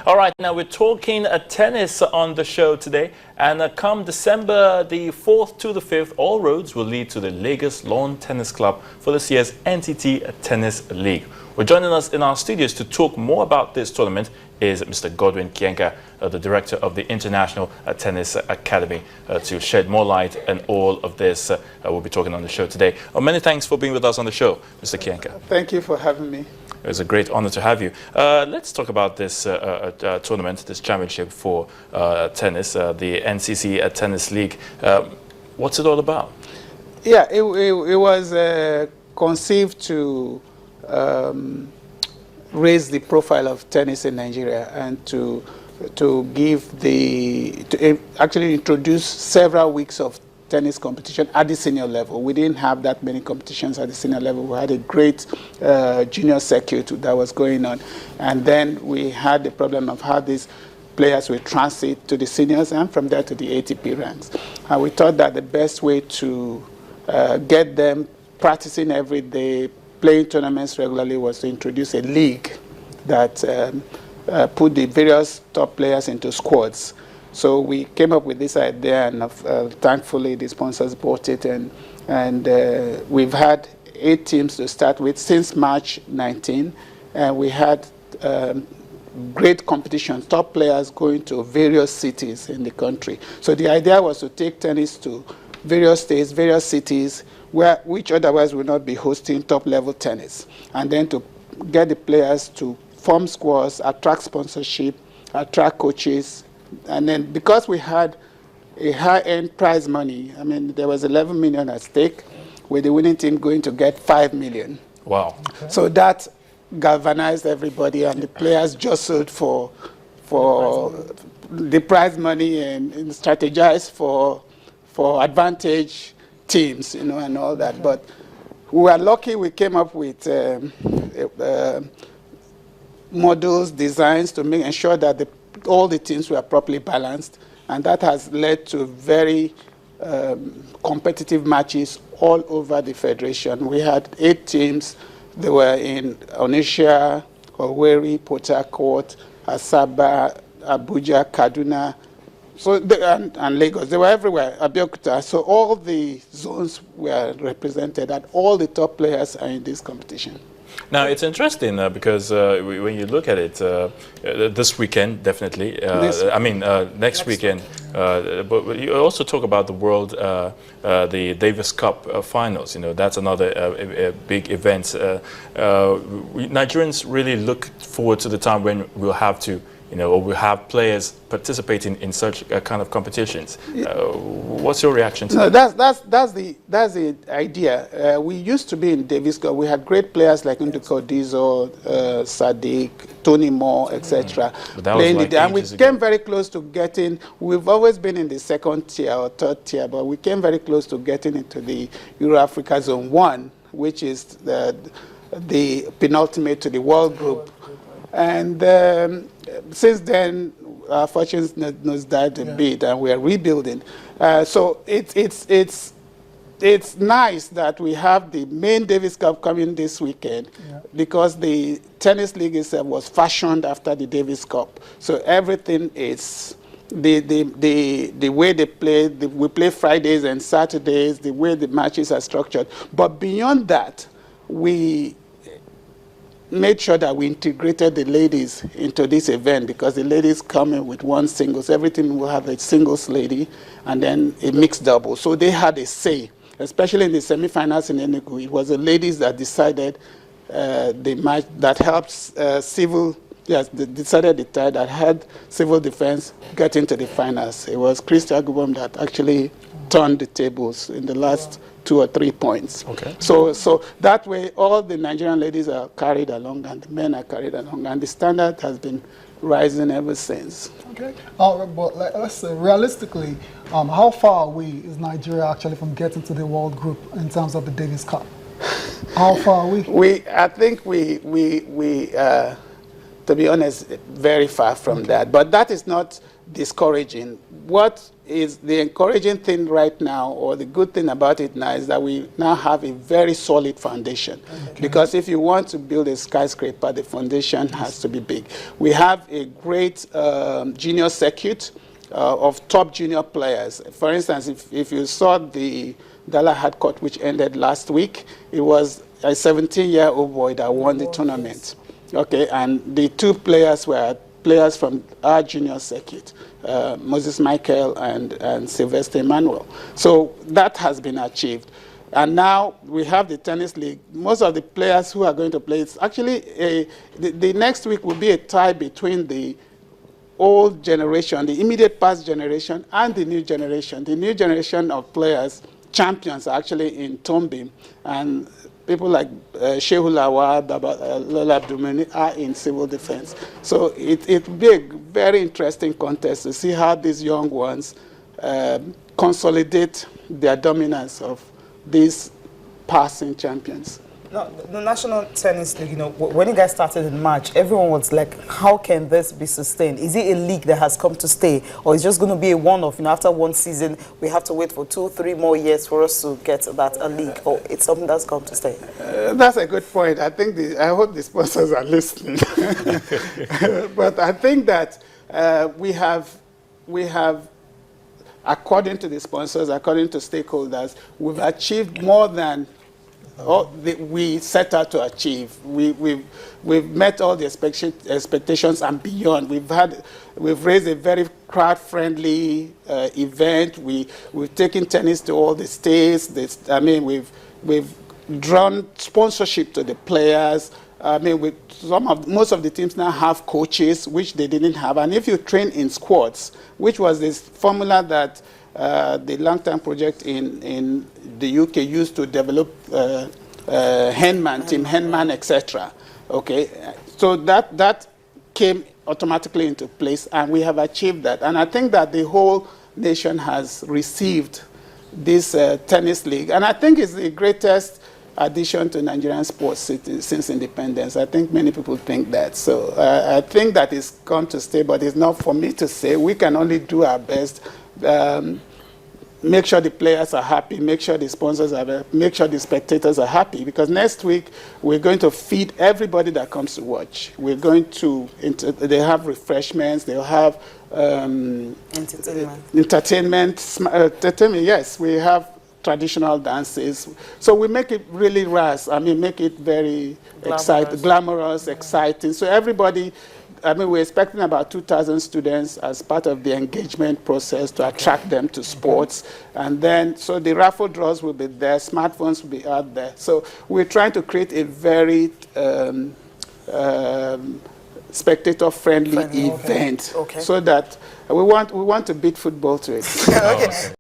All right, now we're talking tennis on the show today, and come December the 4th to the 5th, all roads will lead to the Lagos Lawn Tennis Club for this year's NTT Tennis League. We're joining us in our studios to talk more about this tournament is Mr. Godwin Kienko, the director of the International Tennis Academy, to shed more light on all of this. We'll be talking on the show today. Many thanks for being with us on the show, Mr. Kienko. Thank you for having me. It was a great honor to have you. Let's talk about this tournament, this championship for tennis, the NCC Tennis League. What's it all about? Yeah, it was conceived to raise the profile of tennis in Nigeria and to actually introduce several weeks of tennis competition at the senior level. We didn't have that many competitions at the senior level. We had a great junior circuit that was going on. And then we had the problem of how these players will transit to the seniors and from there to the ATP ranks. And we thought that the best way to get them practicing every day, playing tournaments regularly, was to introduce a league that put the various top players into squads. So we came up with this idea, and thankfully the sponsors bought it, and we've had 8 teams to start with since March 19, and we had great competition, top players going to various cities in the country. So the idea was to take tennis to various states, various cities, which otherwise would not be hosting top-level tennis, and then to get the players to form squads, attract sponsorship, attract coaches. And then because we had a high-end prize money, I mean, there was 11 million at stake, with the winning team going to get 5 million. Wow. Okay. So that galvanized everybody, and the players jostled for the prize money and strategized for advantage teams, you know, and all that. Okay. But we were lucky we came up with models, designs to ensure that all the teams were properly balanced, and that has led to very competitive matches all over the federation. We had 8 teams. They were in Onitsha, Owerri, Port Harcourt, Asaba, Abuja, Kaduna, so and Lagos. They were everywhere, Abeokuta. So all the zones were represented, and all the top players are in this competition. Now, it's interesting because when you look at it, this weekend, definitely, next weekend, but you also talk about the World, the Davis Cup finals. You know, that's another big event. Nigerians really look forward to the time when we'll have to, you know, or we have players participating in such kind of competitions. What's your reaction to that? That's the idea. We used to be in Davis Cup. We had great players like Nduka Dizo, Sadiq, Tony Moore, etc. Playing it, and we came very close to getting. We've always been in the 2nd tier or 3rd tier, but we came very close to getting into the Euro-Africa Zone 1, which is the penultimate to the World Group. And since then, our fortunes nosedived a bit, and we are rebuilding. So it's nice that we have the main Davis Cup coming this weekend, because the tennis league itself was fashioned after the Davis Cup. So everything is the way they play. We play Fridays and Saturdays. The way the matches are structured. But beyond that, we made sure that we integrated the ladies into this event, because the ladies come in with one singles. Every team will have a singles lady and then a mixed double. So they had a say, especially in the semifinals in Enugu. It was the ladies that decided the match that helped decided the tie that had Civil Defense get into the finals. It was Christian Gubom that actually turned the tables in the last 2 or 3 points. Okay. So that way, all the Nigerian ladies are carried along, and the men are carried along, and the standard has been rising ever since. Okay. But let's say, realistically, how far away is Nigeria actually from getting to the World Group in terms of the Davis Cup? How far are we? I think we to be honest, very far from that. But that is not discouraging. What is the encouraging thing right now, or the good thing about it now, is that we now have a very solid foundation. Okay. Because if you want to build a skyscraper, the foundation has to be big. We have a great junior circuit of top junior players. For instance, if you saw the Galahad Court, which ended last week, it was a 17-year-old boy that won the tournament. Okay, and the two players were players from our junior circuit, Moses Michael and Sylvester Emmanuel. So that has been achieved. And now we have the tennis league. Most of the players who are going to play, it's actually, the next week will be a tie between the old generation, the immediate past generation, and the new generation. The new generation of players, champions, are actually in Tombi, and people like Shehu Lawal, Lola Abdulmuni are in civil defense. So it will be a very interesting contest to see how these young ones consolidate their dominance of these passing champions. No, the National Tennis League, you know, when you guys started in March, everyone was like, how can this be sustained? Is it a league that has come to stay? Or is it just going to be a one-off? You know, after one season, we have to wait for 2-3 more years for us to get that a league? Or it's something that's come to stay? That's a good point. I think I hope the sponsors are listening. But I think that we have, according to the sponsors, according to stakeholders, we've achieved more than we set out to achieve. We've met all the expectations and beyond. We've raised a very crowd-friendly event. We've taken tennis to all the states. We've drawn sponsorship to the players. Most of the teams now have coaches, which they didn't have. And if you train in squads, which was this formula that the long-term project in the UK used to develop Team Henman, etc. Okay, so that came automatically into place, and we have achieved that. And I think that the whole nation has received this tennis league, and I think it's the greatest addition to Nigerian sports since independence. I think many people think that. So I think that it's come to stay, but it's not for me to say. We can only do our best. Make sure the players are happy, make sure the sponsors are happy, make sure the spectators are happy, because next week we're going to feed everybody that comes to watch. We're going to, they have refreshments, they'll have entertainment, yes, we have traditional dances. So we make it really make it very glamorous, exciting. So everybody, we're expecting about 2,000 students as part of the engagement process to attract them to sports. And then, so the raffle draws will be there, smartphones will be out there. So we're trying to create a very spectator-friendly event, so that we want to beat football to it.